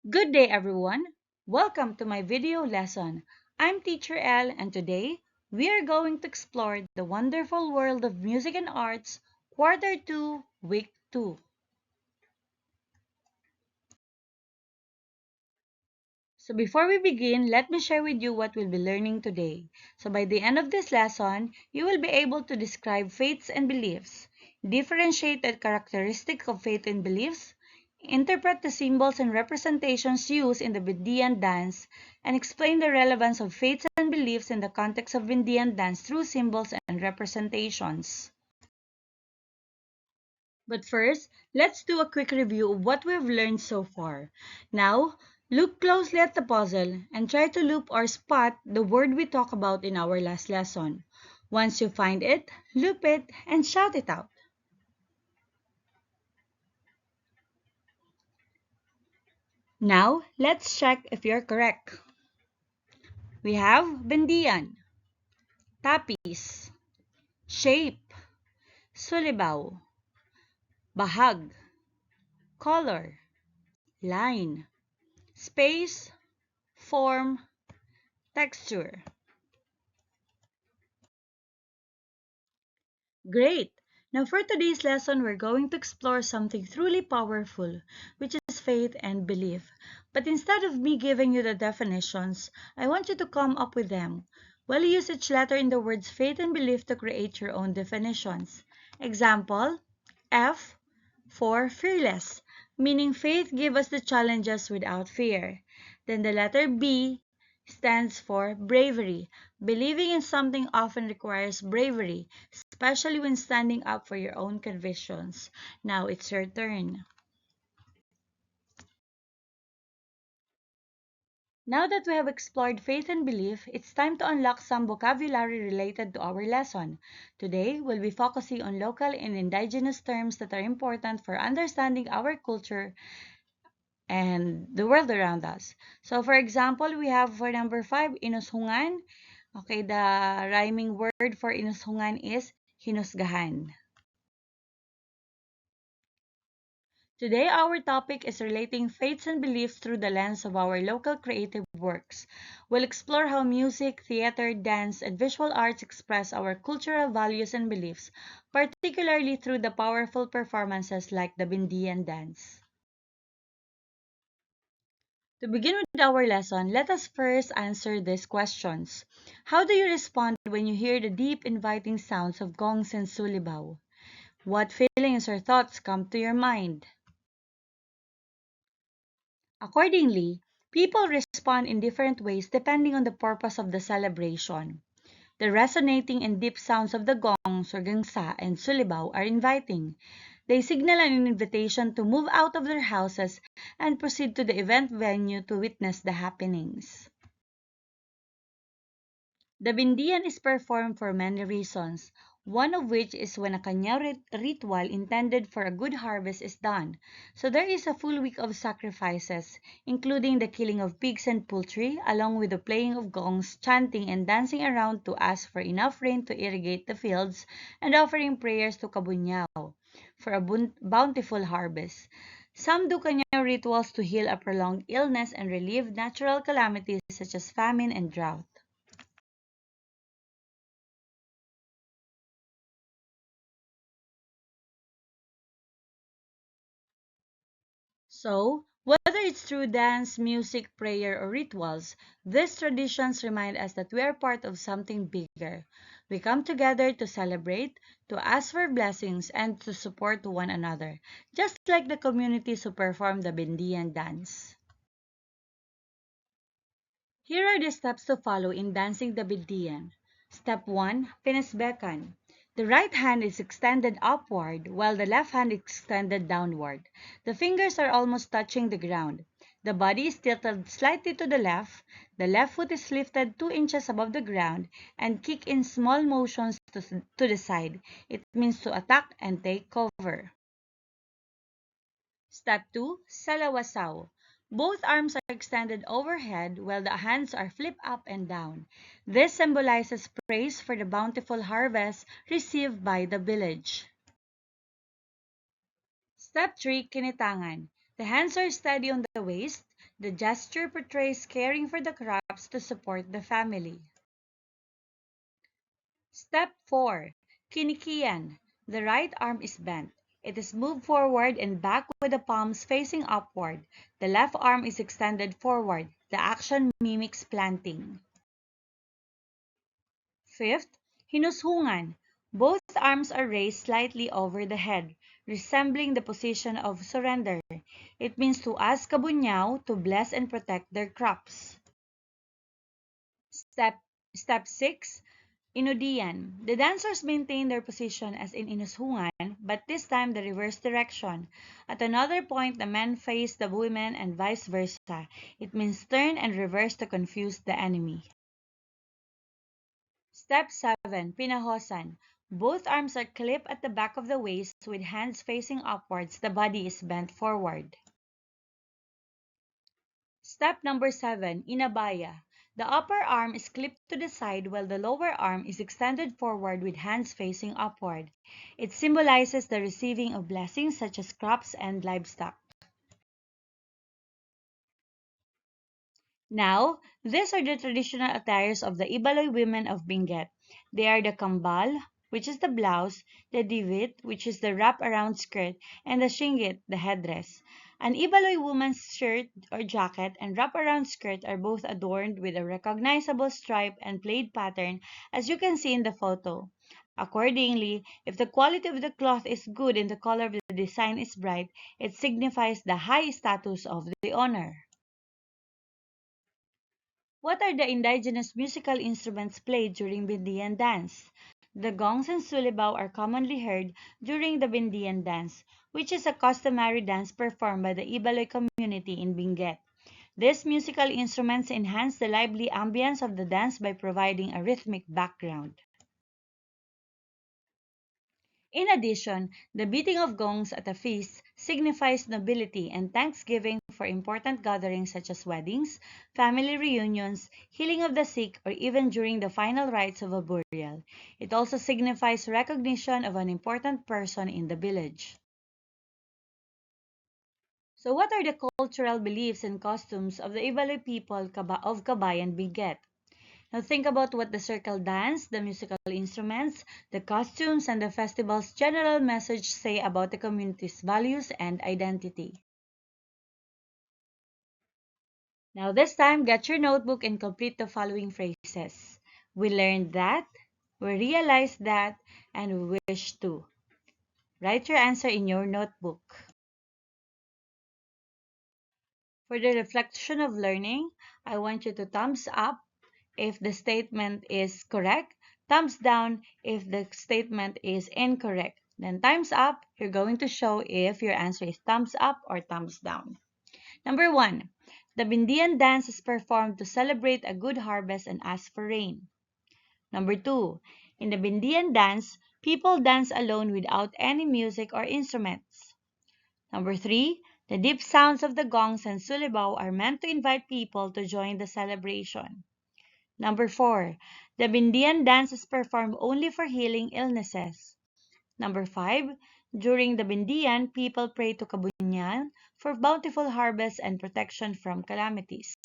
Good day, everyone. Welcome to my video lesson. I'm Teacher L, and today we are going to explore the wonderful world of music and arts, Quarter 2, Week 2. So before we begin, let me share with you what we'll be learning today. So by the end of this lesson, you will be able to describe faiths and beliefs, differentiate the characteristics of faith and beliefs, interpret the symbols and representations used in the Bindiyan dance, and explain the relevance of faiths and beliefs in the context of Bindiyan dance through symbols and representations. But first, let's do a quick review of what we've learned so far. Now, look closely at the puzzle and try to loop or spot the word we talked about in our last lesson. Once you find it, loop it and shout it out. Now, let's check if you're correct. We have Bendian, Tapis, Shape, Sulibaw, Bahag, Color, Line, Space, Form, Texture. Great! Now for today's lesson, we're going to explore something truly powerful, which is faith and belief. But instead of me giving you the definitions, I want you to come up with them. We'll use each letter in the words faith and belief to create your own definitions. Example, F for fearless, meaning faith gives us the challenges without fear. Then the letter B stands for bravery. Believing in something often requires bravery, especially when standing up for your own convictions. Now it's your turn. Now that we have explored faith and belief, it's time to unlock some vocabulary related to our lesson. Today, we'll be focusing on local and indigenous terms that are important for understanding our culture and the world around us. So, for example, we have for number 5, inushungan. Okay, the rhyming word for inushungan is hinusgahan. Today, our topic is relating faiths and beliefs through the lens of our local creative works. We'll explore how music, theater, dance, and visual arts express our cultural values and beliefs, particularly through the powerful performances like the Bindiyan dance. To begin with our lesson, let us first answer these questions. How do you respond when you hear the deep, inviting sounds of gongs and sulibaw? What feelings or thoughts come to your mind? Accordingly, people respond in different ways depending on the purpose of the celebration. The resonating and deep sounds of the gongs or gangsa and sulibaw are inviting. They signal an invitation to move out of their houses and proceed to the event venue to witness the happenings. The bindiyan is performed for many reasons, one of which is when a kanya ritual intended for a good harvest is done. So there is a full week of sacrifices, including the killing of pigs and poultry, along with the playing of gongs, chanting and dancing around to ask for enough rain to irrigate the fields, and offering prayers to Kabunyao for a bountiful harvest. Some do kanya rituals to heal a prolonged illness and relieve natural calamities such as famine and drought. So, whether it's through dance, music, prayer, or rituals, these traditions remind us that we are part of something bigger. We come together to celebrate, to ask for blessings, and to support one another, just like the communities who perform the Bindiyan dance. Here are the steps to follow in dancing the Bindiyan. Step 1. Pinisbekan. The right hand is extended upward while the left hand is extended downward. The fingers are almost touching the ground. The body is tilted slightly to the left foot is lifted 2 inches above the ground, and kick in small motions to the side. It means to attack and take cover. Step 2. Salawasaw. Both arms are extended overhead while the hands are flipped up and down. This symbolizes praise for the bountiful harvest received by the village. Step 3. Kinitangan. The hands are steady on the waist. The gesture portrays caring for the crops to support the family. Step 4. Kinikian. The right arm is bent. It is moved forward and back with the palms facing upward. The left arm is extended forward. The action mimics planting. Fifth, hinushungan. Both arms are raised slightly over the head, resembling the position of surrender. It means to ask Kabunyao to bless and protect their crops. Step Step 6. Inudian. The dancers maintain their position as in inushungan, but this time the reverse direction. At another point, the men face the women and vice versa. It means turn and reverse to confuse the enemy. Step 7. Pinahosan. Both arms are clipped at the back of the waist with hands facing upwards. The body is bent forward. Step number 7. Inabaya. The upper arm is clipped to the side while the lower arm is extended forward with hands facing upward. It symbolizes the receiving of blessings such as crops and livestock. Now, these are the traditional attires of the Ibaloy women of Benguet. They are the kambal, which is the blouse, the divit, which is the wrap-around skirt, and the shingit, the headdress. An Ibaloy woman's shirt or jacket and wrap-around skirt are both adorned with a recognizable stripe and plaid pattern, as you can see in the photo. Accordingly, if the quality of the cloth is good and the color of the design is bright, it signifies the high status of the owner. What are the indigenous musical instruments played during Bindiyan dance? The gongs and sulibao are commonly heard during the Bindiyan dance, which is a customary dance performed by the Ibaloy community in Benguet. These musical instruments enhance the lively ambience of the dance by providing a rhythmic background. In addition, the beating of gongs at a feast signifies nobility and thanksgiving for important gatherings such as weddings, family reunions, healing of the sick, or even during the final rites of a burial. It also signifies recognition of an important person in the village. So what are the cultural beliefs and costumes of the Ibaloy people of Kabayan Benguet? Now think about what the circle dance, the musical instruments, the costumes, and the festival's general message say about the community's values and identity. Now this time, get your notebook and complete the following phrases. We learned that, we realized that, and we wish to. Write your answer in your notebook. For the reflection of learning, I want you to thumbs up if the statement is correct, thumbs down if the statement is incorrect. Then time's up, you're going to show if your answer is thumbs up or thumbs down. Number 1. The Bindiyan dance is performed to celebrate a good harvest and ask for rain. Number 2. In the Bindiyan dance, people dance alone without any music or instruments. Number 3. The deep sounds of the gongs and sulibao are meant to invite people to join the celebration. Number 4. The Bindiyan dance is performed only for healing illnesses. Number 5. During the Bindiyan, people pray to Kabunyan for bountiful harvest and protection from calamities.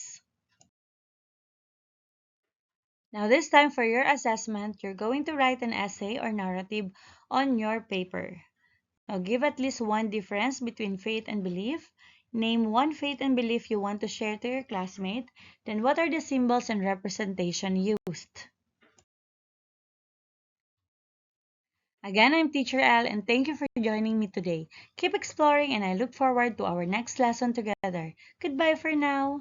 Now this time for your assessment, you're going to write an essay or narrative on your paper. Now give at least one difference between faith and belief. Name one faith and belief you want to share to your classmate. Then what are the symbols and representation used? Again, I'm Teacher L and thank you for joining me today. Keep exploring and I look forward to our next lesson together. Goodbye for now.